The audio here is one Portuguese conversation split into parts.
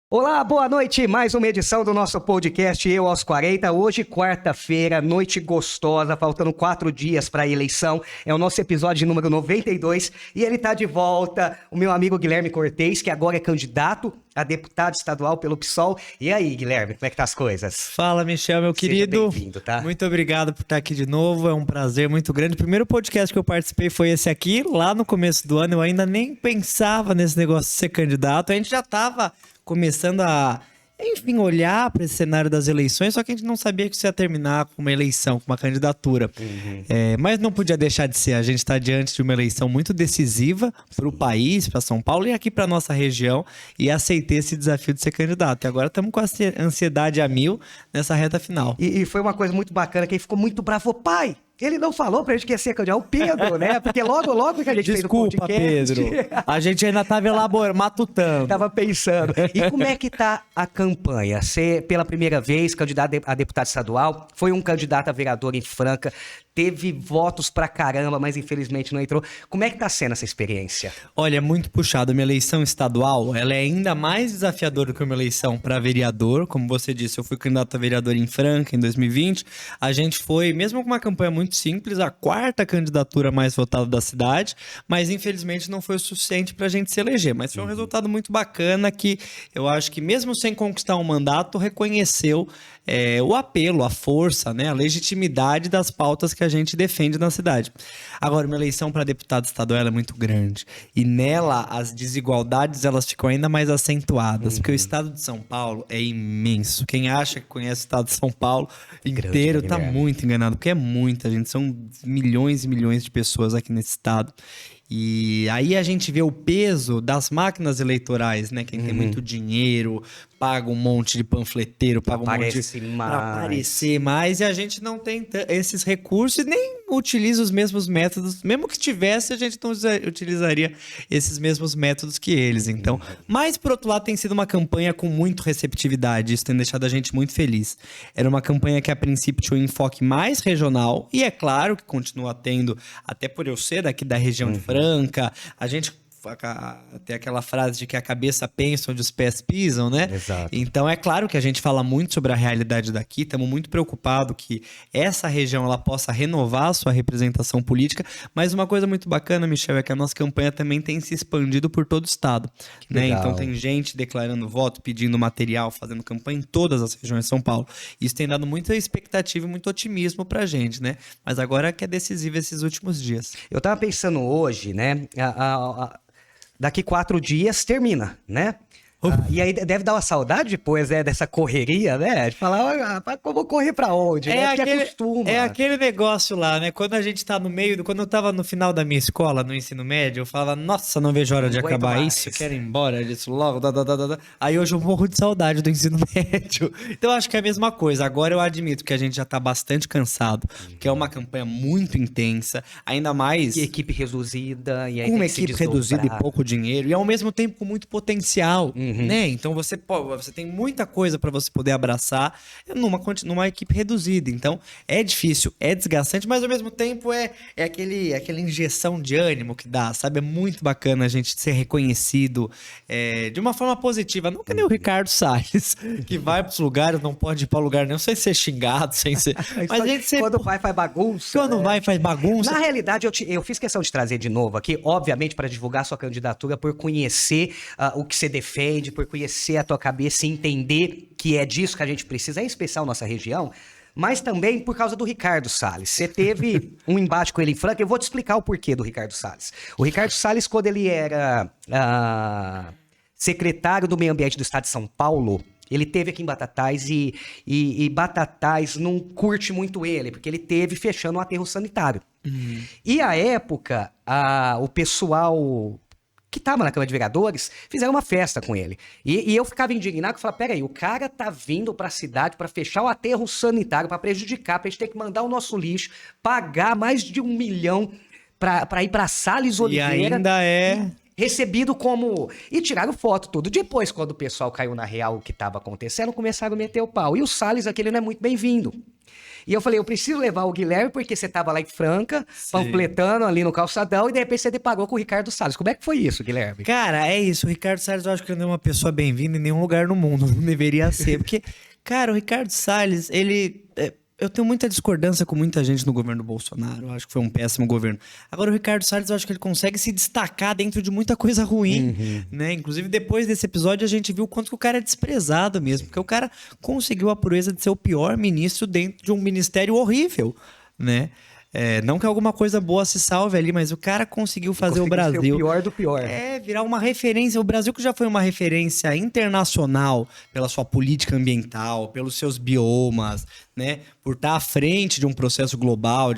Olá, boa noite, mais uma edição do nosso podcast Eu aos 40, hoje quarta-feira, noite gostosa, faltando 4 dias para a eleição, é o nosso episódio número 92 e ele tá de volta, o meu amigo Guilherme Cortez, que agora é candidato a deputado estadual pelo PSOL. E aí, Guilherme, como é que tá as coisas? Fala, Michel, meu querido. Seja bem-vindo, tá? Muito obrigado por estar aqui de novo, é um prazer muito grande. O primeiro podcast que eu participei foi esse aqui, lá no começo do ano, eu ainda nem pensava nesse negócio de ser candidato, a gente já tava começando a, enfim, olhar para esse cenário das eleições, só que a gente não sabia que isso ia terminar com uma eleição, com uma candidatura. Mas não podia deixar de ser. A gente está diante de uma eleição muito decisiva para o país, para São Paulo e aqui para nossa região, e aceitei esse desafio de ser candidato. E agora estamos com a ansiedade a mil nessa reta final. E foi uma coisa muito bacana, que ele ficou muito bravo. Pai, ele não falou pra gente que ia ser candidato, o Pedro, né? Porque logo que a gente Desculpa, fez o podcast... Pedro. A gente ainda estava elaborando, matutando. Tava pensando. E como é que tá a campanha? Você, pela primeira vez, candidato a deputado estadual, foi um candidato a vereador em Franca, teve votos pra caramba, mas infelizmente não entrou. Como é que tá sendo essa experiência? Olha, é muito puxado. Minha eleição estadual, ela é ainda mais desafiadora do que uma eleição para vereador. Como você disse, eu fui candidato a vereador em Franca em 2020. A gente foi, mesmo com uma campanha muito simples, a 4ª candidatura mais votada da cidade, mas infelizmente não foi o suficiente pra gente se eleger. Mas foi um resultado muito bacana que eu acho que mesmo sem conquistar um mandato, reconheceu o apelo, a força, né, a legitimidade das pautas que a gente defende na cidade. Agora, uma eleição para deputado estadual é muito grande e nela as desigualdades elas ficam ainda mais acentuadas, porque o estado de São Paulo é imenso. Quem acha que conhece o estado de São Paulo inteiro está muito enganado, porque é muita gente, são milhões e milhões de pessoas aqui nesse estado. E aí a gente vê o peso das máquinas eleitorais, né? Quem tem muito dinheiro, paga um monte de panfleteiro, paga um monte para aparecer mais, e a gente não tem esses recursos e nem utiliza os mesmos métodos. Mesmo que tivesse, a gente não utilizaria esses mesmos métodos que eles. Então, mas por outro lado tem sido uma campanha com muita receptividade, isso tem deixado a gente muito feliz. Era uma campanha que a princípio tinha um enfoque mais regional, e é claro que continua tendo, até por eu ser daqui da região de Franca, a gente tem aquela frase de que a cabeça pensa onde os pés pisam, né? Exato. Então é claro que a gente fala muito sobre a realidade daqui, estamos muito preocupados que essa região ela possa renovar a sua representação política, mas uma coisa muito bacana, Michel, é que a nossa campanha também tem se expandido por todo o estado, né? Então tem gente declarando voto, pedindo material, fazendo campanha em todas as regiões de São Paulo. Isso tem dado muita expectativa e muito otimismo pra gente, né? Mas agora que é decisivo esses últimos dias. Eu tava pensando hoje, né? Daqui 4 dias termina, né? E aí deve dar uma saudade depois, dessa correria, né? De falar, eu vou correr pra onde? Né? Porque acostuma. É aquele negócio lá, né? Quando a gente tá no meio, quando eu tava no final da minha escola, no ensino médio, eu falava, nossa, não vejo hora de acabar isso, eu quero ir embora disso logo, Aí hoje eu morro de saudade do ensino médio. Então eu acho que é a mesma coisa. Agora eu admito que a gente já tá bastante cansado, que é uma campanha muito intensa, ainda mais... E equipe reduzida, e aí uma equipe reduzida e pouco dinheiro, e ao mesmo tempo com muito potencial, né? Então você tem muita coisa para você poder abraçar numa equipe reduzida. Então é difícil, é desgastante, mas ao mesmo tempo é aquela injeção de ânimo que dá, sabe? É muito bacana a gente ser reconhecido de uma forma positiva, não que nem o Ricardo Salles, que vai para os lugares, não pode ir para lugar nenhum sem ser xingado, sem ser... Mas a gente quando vai, faz bagunça. Quando vai, faz bagunça. Na realidade, eu fiz questão de trazer de novo aqui, obviamente, para divulgar sua candidatura, por conhecer o que você defende, por conhecer a tua cabeça e entender que é disso que a gente precisa, em especial nossa região, mas também por causa do Ricardo Salles. Você teve um embate com ele em Franca, eu vou te explicar o porquê do Ricardo Salles. O Ricardo Salles, quando ele era secretário do Meio Ambiente do Estado de São Paulo, ele teve aqui em Batatais e Batatais não curte muito ele, porque ele teve fechando um aterro sanitário. E à época, o pessoal que estava na Câmara de Vereadores fizeram uma festa com ele. E eu ficava indignado, falava, peraí, o cara tá vindo pra cidade pra fechar o aterro sanitário, pra prejudicar, pra gente ter que mandar o nosso lixo, pagar mais de 1 milhão pra ir pra Salles Oliveira. E ainda recebido como... E tiraram foto, tudo. Depois, quando o pessoal caiu na real o que estava acontecendo, começaram a meter o pau. E o Salles, aquele não é muito bem-vindo. E eu falei, eu preciso levar o Guilherme, porque você estava lá em Franca, panfletando ali no calçadão, e de repente você deparou com o Ricardo Salles. Como é que foi isso, Guilherme? Cara, é isso. O Ricardo Salles, eu acho que ele não é uma pessoa bem-vinda em nenhum lugar no mundo. Não deveria ser. Porque, cara, o Ricardo Salles, ele... Eu tenho muita discordância com muita gente no governo Bolsonaro. Eu acho que foi um péssimo governo. Agora, o Ricardo Salles, eu acho que ele consegue se destacar dentro de muita coisa ruim, né? Inclusive, depois desse episódio, a gente viu o quanto que o cara é desprezado mesmo. Porque o cara conseguiu a proeza de ser o pior ministro dentro de um ministério horrível, né? Não que alguma coisa boa se salve ali, mas o cara conseguiu fazer o Brasil... ser o pior do pior. Virar uma referência. O Brasil que já foi uma referência internacional pela sua política ambiental, pelos seus biomas, né? Por estar à frente de um processo global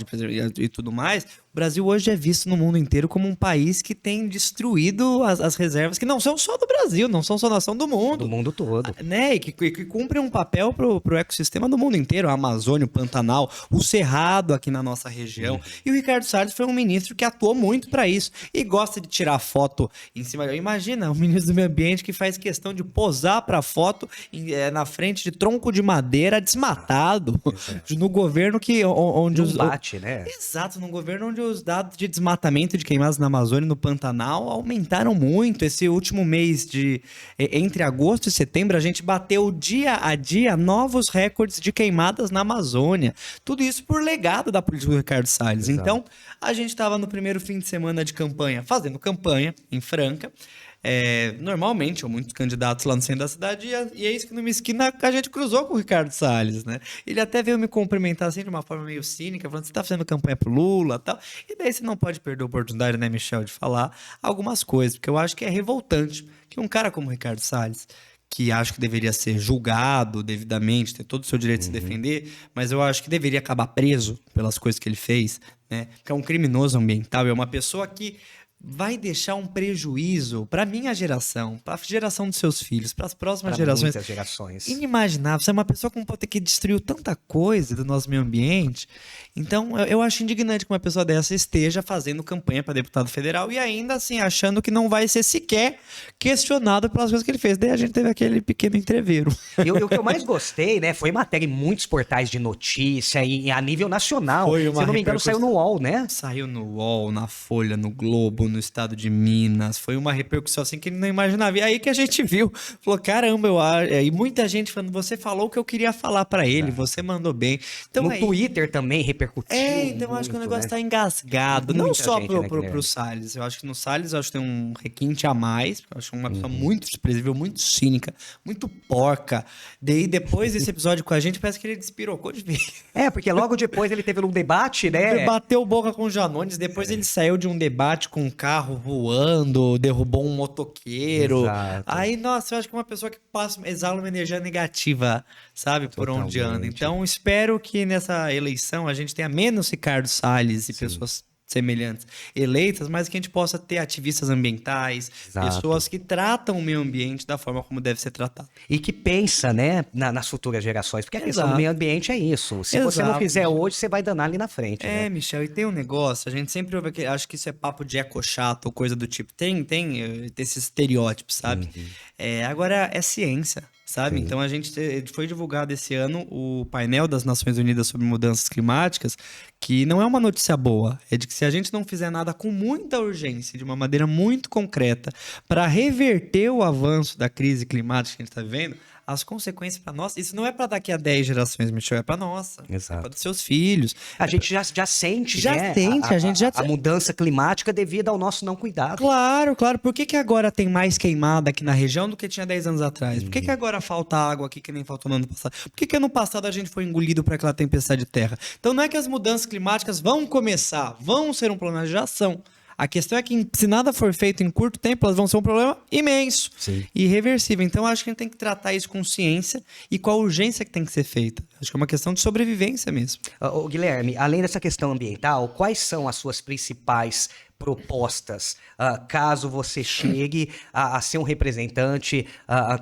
e tudo mais... O Brasil hoje é visto no mundo inteiro como um país que tem destruído as reservas, que não são só do Brasil, não são só nação do mundo. Do mundo todo. Né? E que cumprem um papel pro ecossistema do mundo inteiro. A Amazônia, o Pantanal, o Cerrado aqui na nossa região. E o Ricardo Salles foi um ministro que atuou muito para isso. E gosta de tirar foto em cima. Imagina, um ministro do Meio Ambiente que faz questão de posar para foto na frente de tronco de madeira desmatado. No governo onde não bate, né? Exato, num governo onde os dados de desmatamento de queimadas na Amazônia e no Pantanal aumentaram muito. Esse último mês entre agosto e setembro, a gente bateu dia a dia novos recordes de queimadas na Amazônia. Tudo isso por legado da política do Ricardo Salles. Exato. Então, a gente estava no primeiro fim de semana de campanha, fazendo campanha em Franca. Normalmente, ou muitos candidatos lá no centro da cidade, e é isso que numa esquina a gente cruzou com o Ricardo Salles, né? Ele até veio me cumprimentar assim de uma forma meio cínica, falando, você tá fazendo campanha pro Lula e tal. E daí você não pode perder a oportunidade, né, Michel, de falar algumas coisas, porque eu acho que é revoltante que um cara como o Ricardo Salles, que acho que deveria ser julgado devidamente, ter todo o seu direito de se defender, mas eu acho que deveria acabar preso pelas coisas que ele fez, né? Que é um criminoso ambiental, é uma pessoa que vai deixar um prejuízo para minha geração, para a geração dos seus filhos, para as próximas gerações. Muitas gerações. Inimaginável. Você é uma pessoa que destruiu tanta coisa do nosso meio ambiente. Então, eu acho indignante que uma pessoa dessa esteja fazendo campanha para deputado federal e ainda assim achando que não vai ser sequer questionado pelas coisas que ele fez. Daí a gente teve aquele pequeno entreveiro. E o que eu mais gostei, né, foi matéria em muitos portais de notícia e a nível nacional. Se eu não me engano, saiu no UOL, né? Saiu no UOL, na Folha, no Globo, no estado de Minas. Foi uma repercussão assim que ele não imaginava. E aí que a gente viu, falou, caramba, e muita gente falando, você falou o que eu queria falar para ele, você mandou bem. Então, no Twitter também repercutiu. Então eu acho que o negócio tá engasgado. Não só pro Salles. Eu acho que no Salles tem um requinte a mais, porque eu acho uma pessoa muito desprezível, muito cínica, muito porca. Daí depois desse episódio com a gente, parece que ele despirocou de vez. Porque logo depois ele teve um debate, né? Ele bateu boca com o Janones, depois ele saiu de um debate com carro voando, derrubou um motoqueiro. Exato. Aí, nossa, eu acho que é uma pessoa que exala uma energia negativa, sabe, por onde anda. Totalmente. Então, espero que nessa eleição a gente tenha menos Ricardo Salles e pessoas semelhantes eleitas, mas que a gente possa ter ativistas ambientais, Exato. pessoas que tratam o meio ambiente da forma como deve ser tratado. E que pensa, né, nas futuras gerações. Porque a questão do Exato. meio ambiente é isso. Se você não Exato. fizer hoje, você vai danar ali na frente, né? É, Michel, e tem um negócio, a gente sempre ouve aquele, acho que isso é papo de eco-chato ou coisa do tipo. Tem esses estereótipos, sabe? Agora é ciência, sabe? Sim. Então foi divulgado esse ano o painel das Nações Unidas sobre mudanças climáticas, que não é uma notícia boa, é de que se a gente não fizer nada com muita urgência, de uma maneira muito concreta, para reverter o avanço da crise climática que a gente está vivendo, as consequências para nós, isso não é para daqui a 10 gerações, Michel, é para nossa. Exato. É para os seus filhos. A gente já sente, Já né, sente, a gente já a mudança climática devido ao nosso não cuidado. Claro, claro. Por que agora tem mais queimada aqui na região do que tinha 10 anos atrás? Por que agora falta água aqui que nem faltou no ano passado? Por que ano passado a gente foi engolido por aquela tempestade de terra? Então não é que as mudanças climáticas vão começar, vão ser um problema, já são. A questão é que se nada for feito em curto tempo, elas vão ser um problema imenso e irreversível. Então, acho que a gente tem que tratar isso com ciência e com a urgência que tem que ser feita. Acho que é uma questão de sobrevivência mesmo. Ô, Guilherme, além dessa questão ambiental, quais são as suas principais propostas, caso você chegue a ser um representante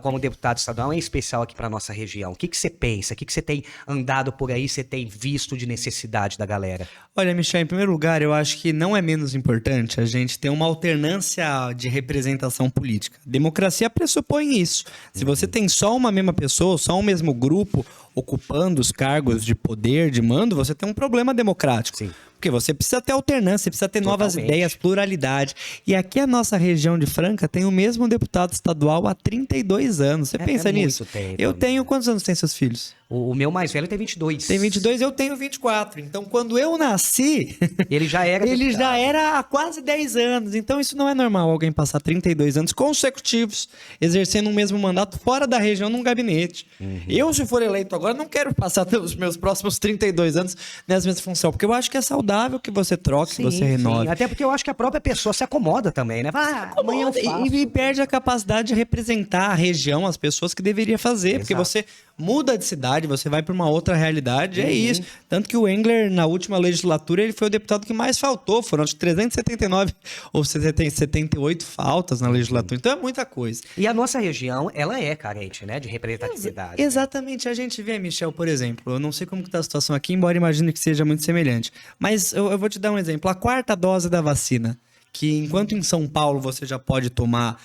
como deputado estadual, em especial aqui para nossa região? O que você pensa? O que você tem andado por aí, você tem visto de necessidade da galera? Olha, Michel, em primeiro lugar, eu acho que não é menos importante a gente ter uma alternância de representação política. Democracia pressupõe isso. Se você tem só uma mesma pessoa, só um mesmo grupo ocupando os cargos de poder, de mando, você tem um problema democrático. Sim. Porque você precisa ter alternância, você precisa ter novas ideias, pluralidade. E aqui a nossa região de Franca tem o mesmo deputado estadual há 32 anos. Você pensa nisso? Muito tempo, Eu tenho... Quantos anos tem seus filhos? O meu mais velho tem 22. Tem 22, eu tenho 24. Então, quando eu nasci... Ele já era Ele deputado. já era há quase 10 anos. Então, isso não é normal, alguém passar 32 anos consecutivos exercendo o mesmo mandato fora da região num gabinete. Eu, se for eleito agora, não quero passar os meus próximos 32 anos nessa mesma função, porque eu acho que é saudável que você troque, que você renove. Sim. Até porque eu acho que a própria pessoa se acomoda também, né? Amanhã eu faço. E perde a capacidade de representar a região, as pessoas que deveria fazer, porque você muda de cidade, você vai para uma outra realidade, é isso. Tanto que o Engler, na última legislatura, ele foi o deputado que mais faltou, foram acho que 379 ou 78 faltas na legislatura, então é muita coisa. E a nossa região, ela é carente, né, de representatividade. Exatamente, a gente vê, Michel, por exemplo, eu não sei como que tá a situação aqui, embora imagine que seja muito semelhante, mas eu vou te dar um exemplo, a 4ª dose da vacina, que enquanto em São Paulo você já pode tomar,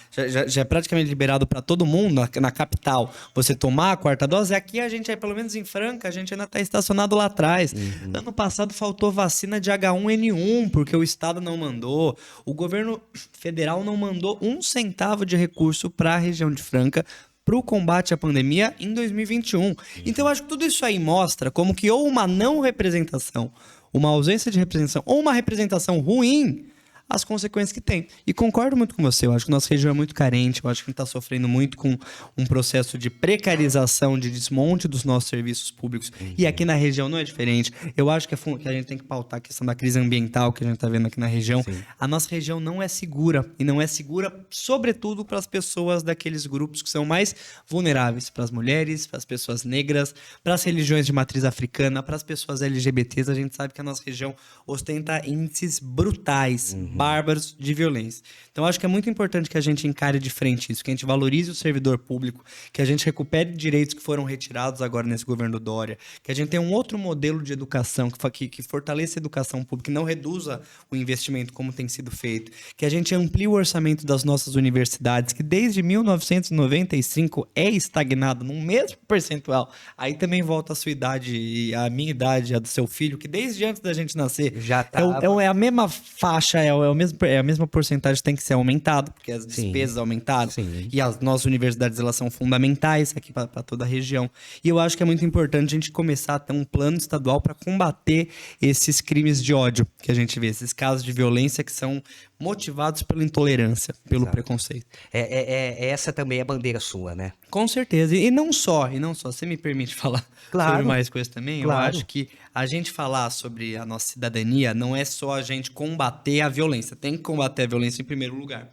já é praticamente liberado para todo mundo, na capital, você tomar a 4ª dose, aqui a gente, pelo menos em Franca, a gente ainda está estacionado lá atrás. Ano passado faltou vacina de H1N1, porque o Estado não mandou, o governo federal não mandou 1 centavo de recurso para a região de Franca, para o combate à pandemia em 2021. Então, eu acho que tudo isso aí mostra como que ou uma não representação, uma ausência de representação, ou uma representação ruim, as consequências que tem. E concordo muito com você, eu acho que nossa região é muito carente, eu acho que a gente está sofrendo muito com um processo de precarização, de desmonte dos nossos serviços públicos, e aqui na região não é diferente. Eu acho que a gente tem que pautar a questão da crise ambiental que a gente está vendo aqui na região. A nossa região não é segura, e não é segura sobretudo para as pessoas daqueles grupos que são mais vulneráveis, para as mulheres, para as pessoas negras, para as religiões de matriz africana, para as pessoas LGBTs. A gente sabe que a nossa região ostenta índices brutais, bárbaros de violência. Então, acho que é muito importante que a gente encare de frente isso, que a gente valorize o servidor público, que a gente recupere direitos que foram retirados agora nesse governo Dória, que a gente tenha um outro modelo de educação, que fortaleça a educação pública, que não reduza o investimento como tem sido feito, que a gente amplie o orçamento das nossas universidades, que desde 1995 é estagnado num mesmo percentual. Aí também volta a sua idade e a minha idade, a do seu filho, que desde antes da gente nascer Já tá... é a mesma faixa, é a mesma porcentagem que tem que ser aumentada, porque as despesas aumentaram. E as nossas universidades, elas são fundamentais aqui para toda a região. E eu acho que é muito importante a gente começar a ter um plano estadual para combater esses crimes de ódio que a gente vê, esses casos de violência que são motivados pela intolerância, pelo preconceito. Essa também é bandeira sua, né? Com certeza. E não só, você me permite falar sobre mais coisas também? Claro. Eu acho que a gente falar sobre a nossa cidadania não é só a gente combater a violência. Tem que combater a violência em primeiro lugar.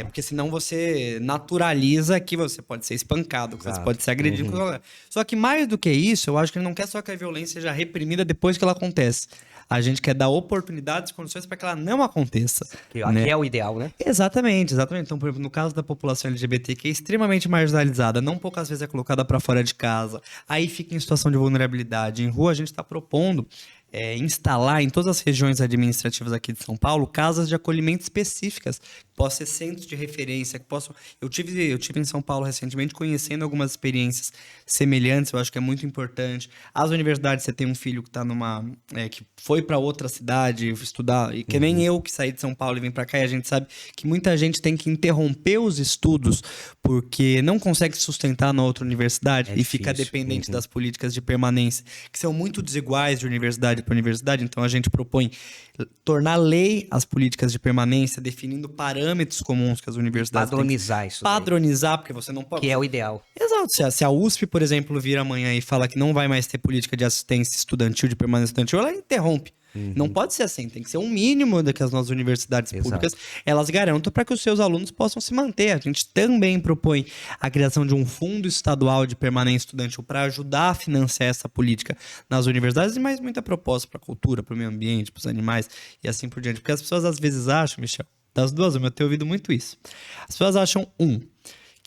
Porque senão você naturaliza que você pode ser espancado, que você pode ser agredido. Só que mais do que isso, eu acho que ele não quer só que a violência seja reprimida depois que ela acontece. A gente quer dar oportunidades, condições para que ela não aconteça. Que é o ideal, né? Exatamente. Então, por exemplo, no caso da população LGBT, que é extremamente marginalizada, não poucas vezes é colocada para fora de casa, aí fica em situação de vulnerabilidade. Em rua, a gente está propondo instalar em todas as regiões administrativas aqui de São Paulo casas de acolhimento específicas, que possam ser centros de referência, que possam... Eu tive em São Paulo recentemente conhecendo algumas experiências semelhantes, eu acho que é muito importante. As universidades, você tem um filho que está que foi para outra cidade estudar, e que nem eu que saí de São Paulo e vim para cá, e a gente sabe que muita gente tem que interromper os estudos porque não consegue se sustentar na outra universidade e fica dependente das políticas de permanência, que são muito desiguais de universidade para universidade. Então a gente propõe tornar lei as políticas de permanência, definindo parâmetros comuns que as universidades padronizar isso. Padronizar, porque você não pode... Que é o ideal. Exato. Se a USP, por exemplo, vir amanhã e fala que não vai mais ter política de assistência estudantil, de permanência estudantil, ela interrompe. Não pode ser assim, tem que ser um mínimo que as nossas universidades públicas elas garantam para que os seus alunos possam se manter. A gente também propõe a criação de um fundo estadual de permanência estudantil para ajudar a financiar essa política nas universidades e mais muita proposta para a cultura, para o meio ambiente, para os animais e assim por diante. Porque as pessoas às vezes acham, Michel, das duas, eu tenho ouvido muito isso. As pessoas acham,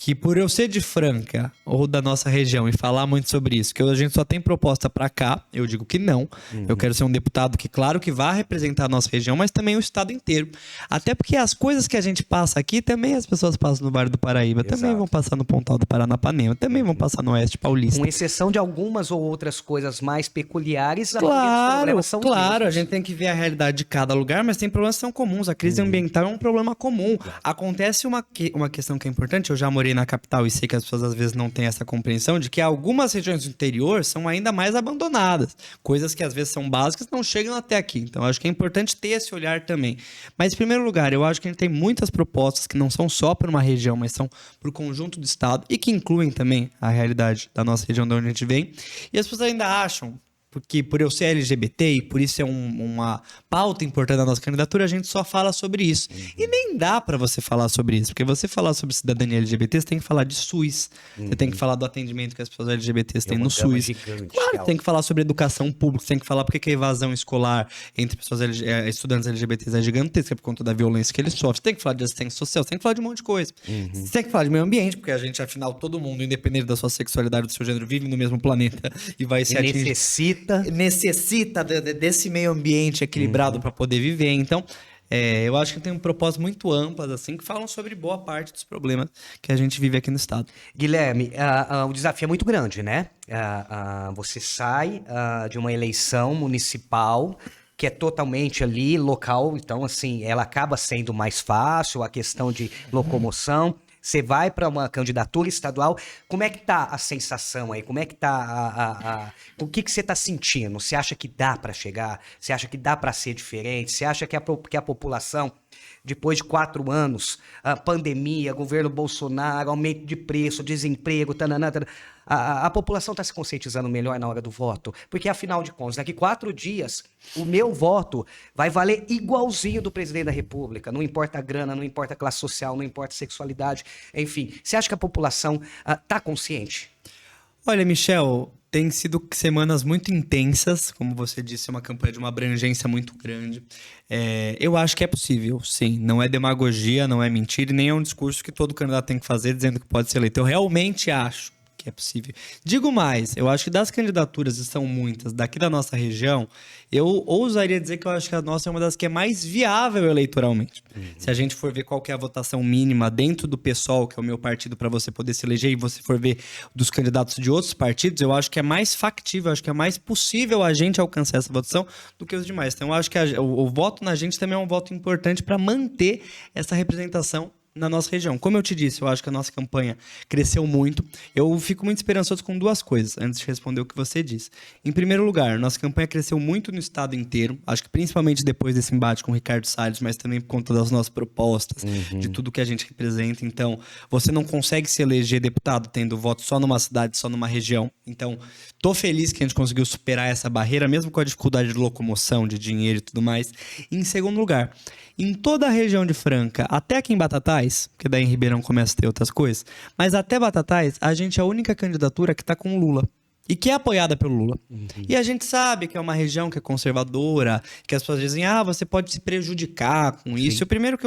que por eu ser de Franca ou da nossa região e falar muito sobre isso, que a gente só tem proposta para cá, eu digo que não. Eu quero ser um deputado que, claro, que vá representar a nossa região, mas também o estado inteiro. Até porque as coisas que a gente passa aqui, também as pessoas passam no Vale do Paraíba, também vão passar no Pontal do Paranapanema, também vão passar no Oeste Paulista. Com exceção de algumas ou outras coisas mais peculiares, claro, são a gente tem que ver a realidade de cada lugar, mas tem problemas que são comuns. A crise ambiental é um problema comum. Acontece uma questão que é importante, eu já morei na capital e sei que as pessoas às vezes não têm essa compreensão de que algumas regiões do interior são ainda mais abandonadas. Coisas que às vezes são básicas não chegam até aqui. Então, eu acho que é importante ter esse olhar também. Mas, em primeiro lugar, eu acho que a gente tem muitas propostas que não são só para uma região, mas são para o conjunto do estado e que incluem também a realidade da nossa região de onde a gente vem. E as pessoas ainda acham, porque por eu ser LGBT e por isso é uma pauta importante da nossa candidatura, a gente só fala sobre isso. E nem dá pra você falar sobre isso, porque você falar sobre cidadania LGBT, você tem que falar de SUS, você tem que falar do atendimento que as pessoas LGBTs têm no SUS. Claro, você tem que falar sobre educação pública, você tem que falar porque que a evasão escolar entre pessoas estudantes LGBTs é gigantesca por conta da violência que eles sofrem. Você tem que falar de assistência social, você tem que falar de um monte de coisa. Você tem que falar de meio ambiente, porque a gente, afinal, todo mundo, independente da sua sexualidade, do seu gênero, vive no mesmo planeta e vai se atingir. Necessita desse meio ambiente equilibrado para poder viver. Então, eu acho que tem um propósito muito amplas, assim, que falam sobre boa parte dos problemas que a gente vive aqui no estado. Guilherme, o desafio é muito grande, né? Você sai de uma eleição municipal que é totalmente ali local, então, assim, ela acaba sendo mais fácil, a questão de locomoção. Você vai para uma candidatura estadual, como é que tá a sensação aí? Como é que tá o que você tá sentindo? Você acha que dá para chegar? Você acha que dá para ser diferente? Você acha que a população, depois de 4 anos, pandemia, governo Bolsonaro, aumento de preço, desemprego, a população está se conscientizando melhor na hora do voto? Porque, afinal de contas, daqui 4 dias, o meu voto vai valer igualzinho do presidente da República. Não importa a grana, não importa a classe social, não importa a sexualidade, enfim. Você acha que a população está consciente? Olha, Michel, tem sido semanas muito intensas, como você disse, é uma campanha de uma abrangência muito grande. Eu acho que é possível, sim. Não é demagogia, não é mentira, e nem é um discurso que todo candidato tem que fazer dizendo que pode ser eleito. Eu realmente acho que é possível. Digo mais, eu acho que das candidaturas, e são muitas, daqui da nossa região, eu ousaria dizer que eu acho que a nossa é uma das que é mais viável eleitoralmente. Se a gente for ver qual que é a votação mínima dentro do PSOL, que é o meu partido, para você poder se eleger, e você for ver dos candidatos de outros partidos, eu acho que é mais factível, eu acho que é mais possível a gente alcançar essa votação do que os demais. Então, eu acho que o voto na gente também é um voto importante para manter essa representação na nossa região. Como eu te disse, eu acho que a nossa campanha cresceu muito. Eu fico muito esperançoso com duas coisas, antes de responder o que você disse. Em primeiro lugar, nossa campanha cresceu muito no estado inteiro, acho que principalmente depois desse embate com o Ricardo Salles, mas também por conta das nossas propostas, de tudo que a gente representa. Então, você não consegue se eleger deputado tendo voto só numa cidade, só numa região. Então, tô feliz que a gente conseguiu superar essa barreira, mesmo com a dificuldade de locomoção, de dinheiro e tudo mais. E, em segundo lugar, em toda a região de Franca, até aqui em Batatais, porque daí em Ribeirão começa a ter outras coisas, mas até Batatais, a gente é a única candidatura que está com o Lula. E que é apoiada pelo Lula. E a gente sabe que é uma região que é conservadora, que as pessoas dizem, você pode se prejudicar com isso. O primeiro que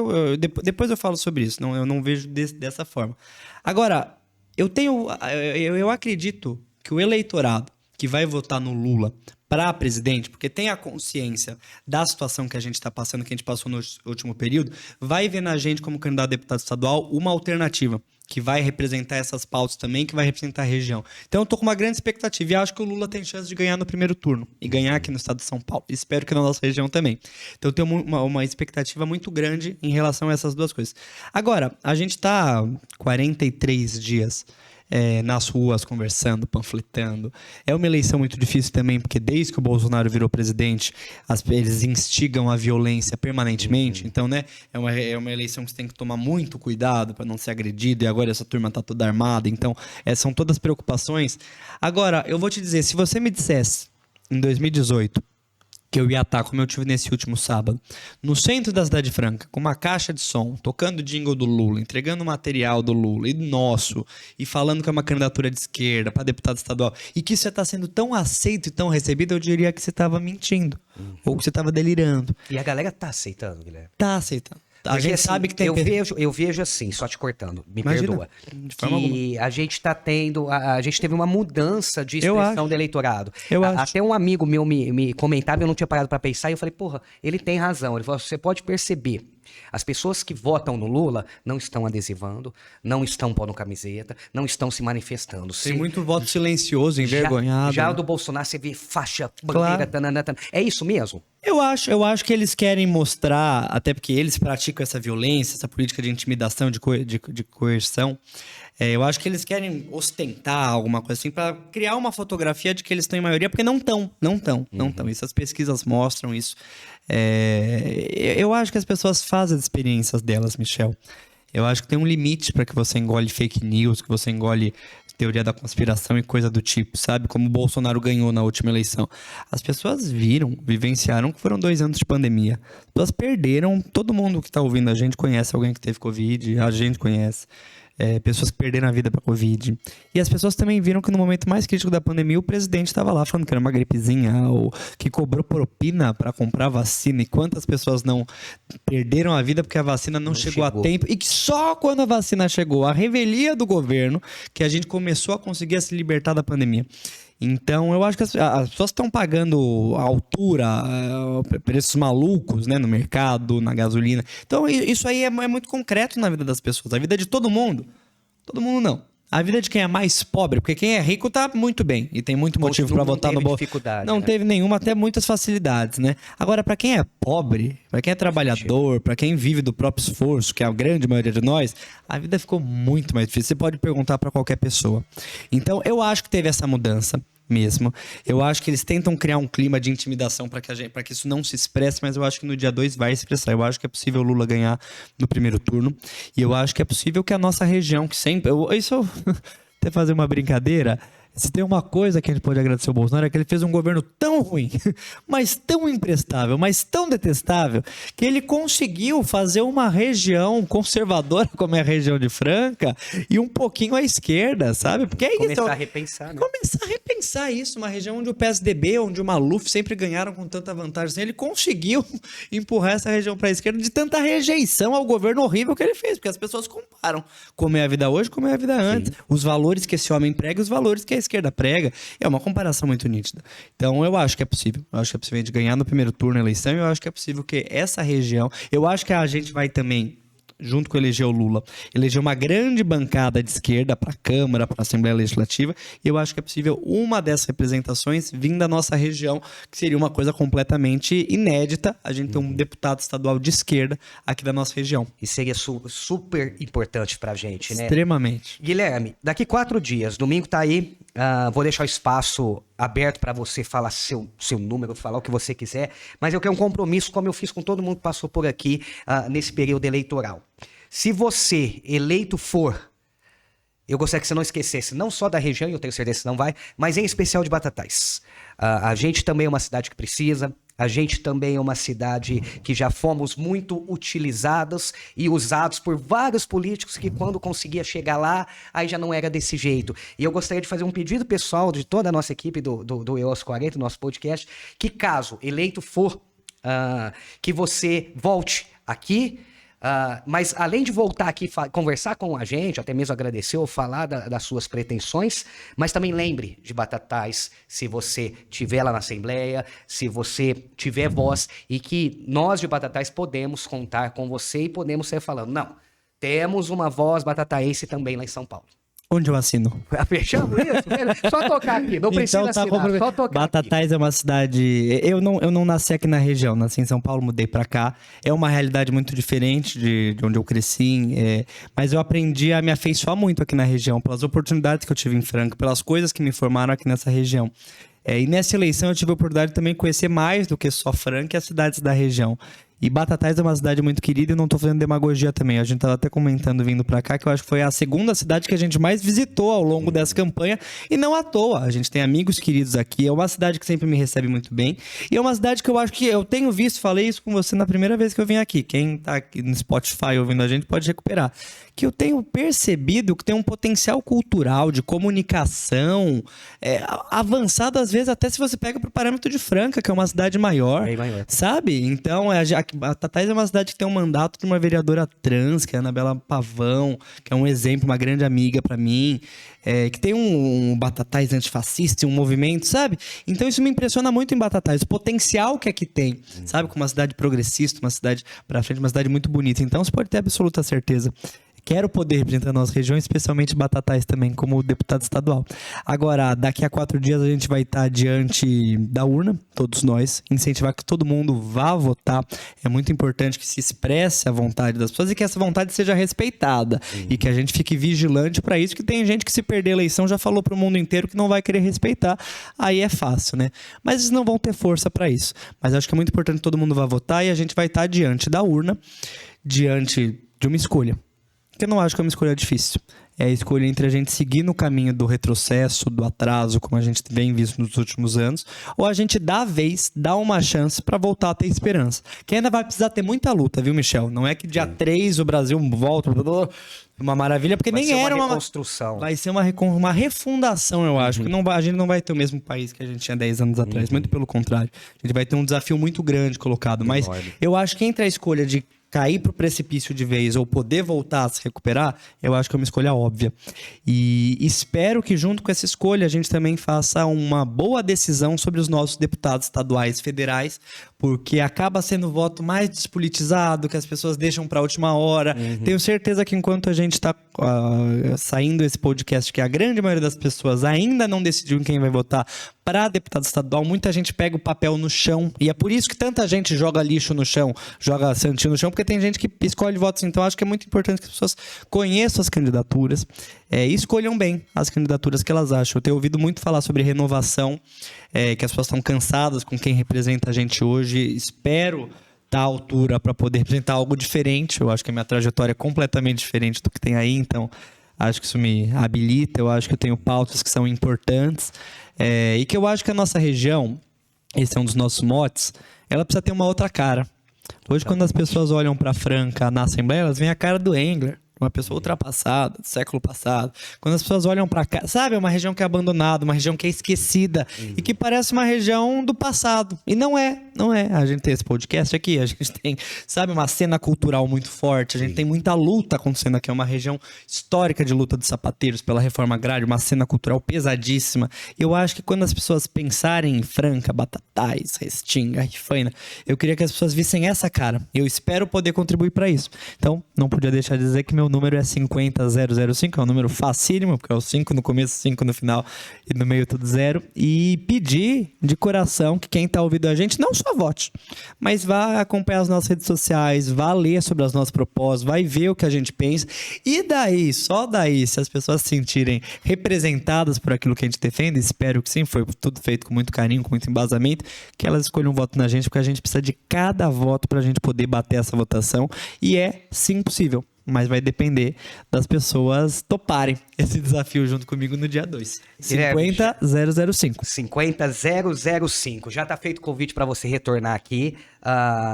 depois eu falo sobre isso, eu não vejo dessa forma. Agora, eu acredito que o eleitorado que vai votar no Lula para presidente, porque tem a consciência da situação que a gente está passando, que a gente passou no último período, vai ver na gente, como candidato a deputado estadual, uma alternativa que vai representar essas pautas também, que vai representar a região. Então eu tô com uma grande expectativa e acho que o Lula tem chance de ganhar no primeiro turno e ganhar aqui no estado de São Paulo. Espero que na nossa região também. Então eu tenho uma expectativa muito grande em relação a essas duas coisas. Agora, a gente tá 43 dias nas ruas, conversando, panfletando. É uma eleição muito difícil também, porque desde que o Bolsonaro virou presidente, eles instigam a violência permanentemente. Então, né, é uma eleição que você tem que tomar muito cuidado para não ser agredido, e agora essa turma tá toda armada. Então, são todas preocupações. Agora, eu vou te dizer, se você me dissesse, em 2018, que eu ia estar, como eu tive nesse último sábado, no centro da Cidade Franca, com uma caixa de som, tocando jingle do Lula, entregando material do Lula e nosso, e falando que é uma candidatura de esquerda para deputado estadual, e que isso está sendo tão aceito e tão recebido, eu diria que você estava mentindo, ou que você estava delirando. E a galera tá aceitando, Guilherme? Tá aceitando. A Porque, gente assim, sabe que tem... eu vejo assim, só te cortando, me Imagina, perdoa, de forma que a gente tá tendo, a gente teve uma mudança de Eu expressão acho. do eleitorado. Eu acho. Até um amigo meu me comentava, eu não tinha parado pra pensar, e eu falei, porra, ele tem razão. Ele falou, você pode perceber, as pessoas que votam no Lula não estão adesivando, não estão pondo camiseta, não estão se manifestando. Tem muito voto silencioso, envergonhado. Já o do Bolsonaro, você vê faixa, bandeira, Claro. É isso mesmo? Eu acho que eles querem mostrar, até porque eles praticam essa violência, essa política de intimidação, de coerção. Eu acho que eles querem ostentar alguma coisa assim para criar uma fotografia de que eles estão em maioria, porque não estão. Isso, as pesquisas mostram isso. Eu acho que as pessoas fazem as experiências delas, Michel. Eu acho que tem um limite para que você engole fake news, que você engole teoria da conspiração e coisa do tipo, sabe? Como o Bolsonaro ganhou na última eleição. As pessoas vivenciaram que foram 2 anos de pandemia. As pessoas perderam, todo mundo que está ouvindo a gente conhece alguém que teve Covid, a gente conhece. Pessoas que perderam a vida para Covid. E as pessoas também viram que no momento mais crítico da pandemia, o presidente estava lá falando que era uma gripezinha, ou que cobrou propina para comprar vacina. E quantas pessoas não perderam a vida porque a vacina não chegou a tempo. E que só quando a vacina chegou, a revelia do governo, que a gente começou a conseguir se libertar da pandemia. Então, eu acho que as pessoas estão pagando a altura, preços malucos, né, no mercado, na gasolina. Então, isso aí é muito concreto na vida das pessoas. A vida de todo mundo não. A vida de quem é mais pobre, porque quem é rico tá muito bem e tem muito motivo para votar no Bolsonaro. Não teve nenhuma, até muitas facilidades, né? Agora, para quem é pobre, para quem é trabalhador, para quem vive do próprio esforço, que é a grande maioria de nós, a vida ficou muito mais difícil. Você pode perguntar para qualquer pessoa. Então, eu acho que teve essa mudança mesmo. Eu acho que eles tentam criar um clima de intimidação para que isso não se expresse, mas eu acho que no dia 2 vai se expressar. Eu acho que é possível o Lula ganhar no primeiro turno. E eu acho que é possível que a nossa região, que sempre... até fazer uma brincadeira... Se tem uma coisa que a gente pode agradecer ao Bolsonaro é que ele fez um governo tão ruim, mas tão imprestável, mas tão detestável, que ele conseguiu fazer uma região conservadora como é a região de Franca e um pouquinho à esquerda, sabe? Porque é começar a repensar, né? Começar a repensar isso, uma região onde o PSDB, onde o Maluf sempre ganharam com tanta vantagem. Ele conseguiu empurrar essa região para a esquerda de tanta rejeição ao governo horrível que ele fez, porque as pessoas comparam como é a vida hoje, como é a vida antes. Sim. Os valores que esse homem prega e os valores que a esquerda prega, é uma comparação muito nítida. Então eu acho que é possível. Eu acho que é possível a gente ganhar no primeiro turno a eleição, e eu acho que é possível que essa região, eu acho que a gente vai também junto com eleger o Lula, eleger uma grande bancada de esquerda para a Câmara, para a Assembleia Legislativa, e eu acho que é possível uma dessas representações vir da nossa região, que seria uma coisa completamente inédita, a gente ter um deputado estadual de esquerda aqui da nossa região. E seria super importante pra gente, né? Extremamente. Guilherme, daqui 4 dias, domingo tá aí, vou deixar o espaço aberto para você falar seu número, falar o que você quiser, mas eu quero um compromisso, como eu fiz com todo mundo que passou por aqui nesse período eleitoral. Se você eleito for, eu gostaria que você não esquecesse, não só da região, e eu tenho certeza que não vai, mas em especial de Batatais. A gente também é uma cidade que precisa, a gente também é uma cidade que já fomos muito utilizados e usados por vários políticos que quando conseguia chegar lá, aí já não era desse jeito. E eu gostaria de fazer um pedido pessoal de toda a nossa equipe do Eu aos 40, do nosso podcast, que caso eleito for, que você volte aqui, mas além de voltar aqui conversar com a gente, até mesmo agradecer ou falar das suas pretensões, mas também lembre de Batatais, se você estiver lá na Assembleia, se você tiver voz, e que nós de Batatais podemos contar com você e podemos sair falando, não, temos uma voz batataense também lá em São Paulo. Onde eu assino? Fechamos isso? Só tocar aqui, não precisa assinar, só tocar Batatais aqui. É uma cidade... Eu não nasci aqui na região, nasci em São Paulo, mudei pra cá. É uma realidade muito diferente de onde eu cresci, mas eu aprendi a me afeiçoar muito aqui na região, pelas oportunidades que eu tive em Franca, pelas coisas que me formaram aqui nessa região. E nessa eleição eu tive a oportunidade também de conhecer mais do que só Franca e as cidades da região. E Batatais é uma cidade muito querida e não tô fazendo demagogia também. A gente tava até comentando vindo pra cá que eu acho que foi a segunda cidade que a gente mais visitou ao longo dessa campanha. E não à toa. A gente tem amigos queridos aqui. É uma cidade que sempre me recebe muito bem. E é uma cidade que eu acho que eu tenho visto, falei isso com você na primeira vez que eu vim aqui. Quem tá aqui no Spotify ouvindo a gente pode recuperar. Que eu tenho percebido que tem um potencial cultural, de comunicação, avançado às vezes até se você pega pro parâmetro de Franca, que é uma cidade maior, sabe? Então, Batatais é uma cidade que tem um mandato de uma vereadora trans, que é a Anabela Pavão, que é um exemplo, uma grande amiga pra mim, que tem um Batatais antifascista, um movimento, sabe? Então isso me impressiona muito em Batatais, o potencial que aqui tem, sabe? Com uma cidade progressista, uma cidade pra frente, uma cidade muito bonita. Então você pode ter absoluta certeza. Quero poder representar a nossa região, especialmente Batatais também, como deputado estadual. Agora, daqui a 4 dias a gente vai estar diante da urna, todos nós, incentivar que todo mundo vá votar. É muito importante que se expresse a vontade das pessoas e que essa vontade seja respeitada. E que a gente fique vigilante para isso, que tem gente que se perder a eleição já falou para o mundo inteiro que não vai querer respeitar. Aí é fácil, né? Mas eles não vão ter força para isso. Mas acho que é muito importante que todo mundo vá votar e a gente vai estar diante da urna, diante de uma escolha. Que eu não acho que é uma escolha difícil. É a escolha entre a gente seguir no caminho do retrocesso, do atraso, como a gente vem visto nos últimos anos, ou a gente dá a vez, dá uma chance para voltar a ter esperança. Que ainda vai precisar ter muita luta, viu, Michel? Não é que dia 3 o Brasil volta, uma maravilha, porque nem era uma reconstrução. Vai ser uma refundação, eu acho. Que a gente não vai ter o mesmo país que a gente tinha 10 anos atrás, muito pelo contrário. A gente vai ter um desafio muito grande colocado, mas eu acho que entre a escolha de cair pro precipício de vez ou poder voltar a se recuperar, eu acho que é uma escolha óbvia. E espero que junto com essa escolha a gente também faça uma boa decisão sobre os nossos deputados estaduais e federais, porque acaba sendo o voto mais despolitizado, que as pessoas deixam para a última hora. Tenho certeza que enquanto a gente está saindo esse podcast, que a grande maioria das pessoas ainda não decidiu em quem vai votar para deputado estadual, muita gente pega o papel no chão, e é por isso que tanta gente joga lixo no chão, joga santinho no chão, porque tem gente que escolhe votos. Então acho que é muito importante que as pessoas conheçam as candidaturas e escolham bem as candidaturas que elas acham. Eu tenho ouvido muito falar sobre renovação, que as pessoas estão cansadas com quem representa a gente hoje. Espero estar à altura para poder representar algo diferente. Eu acho que a minha trajetória é completamente diferente do que tem aí, então acho que isso me habilita. Eu acho que eu tenho pautas que são importantes, e que eu acho que a nossa região, esse é um dos nossos motes, ela precisa ter uma outra cara. Hoje, quando as pessoas olham para Franca na Assembleia, elas veem a cara do Engler, uma pessoa ultrapassada, do século passado. Quando as pessoas olham pra cá, sabe, é uma região que é abandonada, uma região que é esquecida e que parece uma região do passado. E não é. A gente tem esse podcast aqui, a gente tem, sabe, uma cena cultural muito forte, a gente tem muita luta acontecendo aqui, é uma região histórica de luta dos sapateiros pela reforma agrária, uma cena cultural pesadíssima. Eu acho que quando as pessoas pensarem em Franca, Batatais, Restinga, Rifaina, eu queria que as pessoas vissem essa cara. Eu espero poder contribuir para isso. Então, não podia deixar de dizer que meu número é 50005, é um número facílimo, porque é o 5 no começo, 5 no final e no meio tudo 0. E pedir de coração que quem tá ouvindo a gente não só vote, mas vá acompanhar as nossas redes sociais, vá ler sobre as nossas propostas, vai ver o que a gente pensa. E daí, só daí, se as pessoas se sentirem representadas por aquilo que a gente defende, espero que sim, foi tudo feito com muito carinho, com muito embasamento, que elas escolham um voto na gente, porque a gente precisa de cada voto pra gente poder bater essa votação. E é sim possível, mas vai depender das pessoas toparem esse desafio junto comigo no dia 2. 50005. 50005. Já tá feito o convite para você retornar aqui.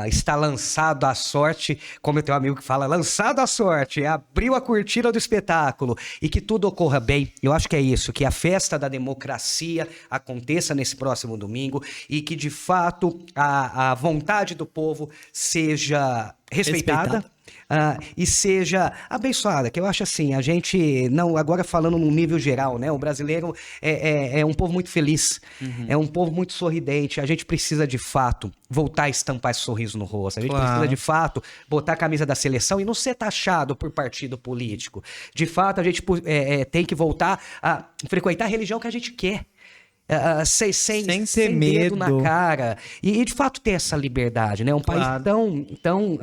Está lançado a sorte, como eu tenho um amigo que fala, lançado a sorte, abriu a cortina do espetáculo e que tudo ocorra bem. Eu acho que é isso, que a festa da democracia aconteça nesse próximo domingo e que de fato a vontade do povo seja respeitada. E seja abençoada, que eu acho assim, a gente, não, agora falando num nível geral, né, o brasileiro é um povo muito feliz, é um povo muito sorridente, a gente precisa de fato voltar a estampar esse sorriso no rosto, a gente precisa de fato botar a camisa da seleção e não ser taxado por partido político, de fato a gente tem que voltar a frequentar a religião que a gente quer. Sem ter medo na cara e de fato ter essa liberdade, né? Um país tão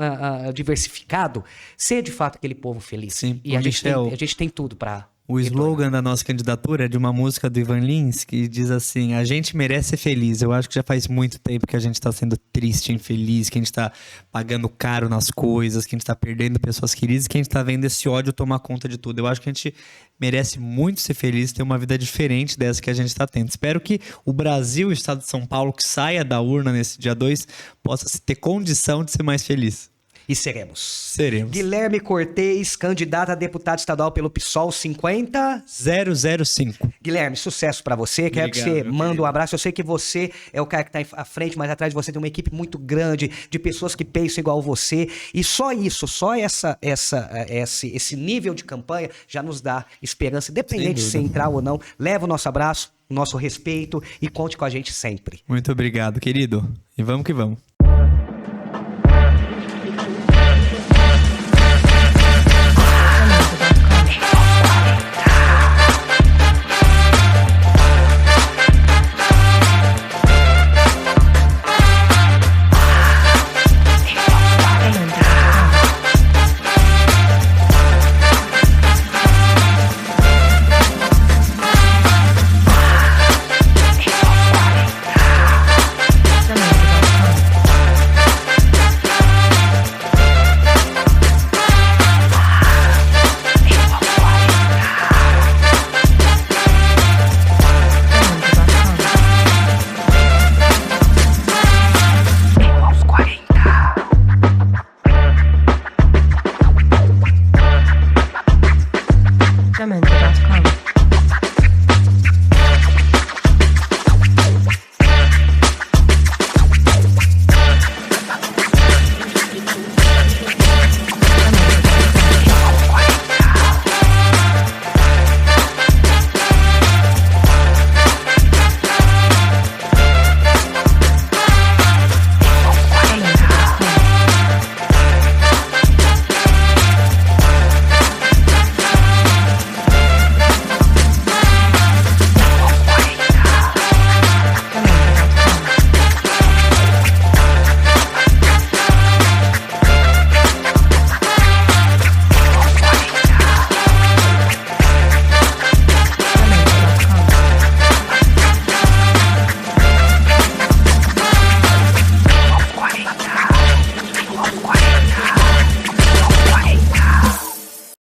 diversificado, ser de fato aquele povo feliz. Sim, e a gente tem tudo para. O slogan da nossa candidatura é de uma música do Ivan Lins que diz assim: a gente merece ser feliz. Eu acho que já faz muito tempo que a gente tá sendo triste, infeliz, que a gente tá pagando caro nas coisas, que a gente tá perdendo pessoas queridas, que a gente tá vendo esse ódio tomar conta de tudo. Eu acho que a gente merece muito ser feliz, ter uma vida diferente dessa que a gente tá tendo. Espero que o Brasil, o estado de São Paulo, que saia da urna nesse dia 2, possa ter condição de ser mais feliz. E seremos. Seremos. Guilherme Cortez, candidato a deputado estadual pelo PSOL 50005. Guilherme, sucesso pra você. Quero que você manda um abraço. Eu sei que você é o cara que tá à frente, mas atrás de você tem uma equipe muito grande de pessoas que pensam igual você. E só isso, só esse nível de campanha já nos dá esperança, independente de ser entrar ou não. Leva o nosso abraço, o nosso respeito e conte com a gente sempre. Muito obrigado, querido. E vamos que vamos. Jamendo.com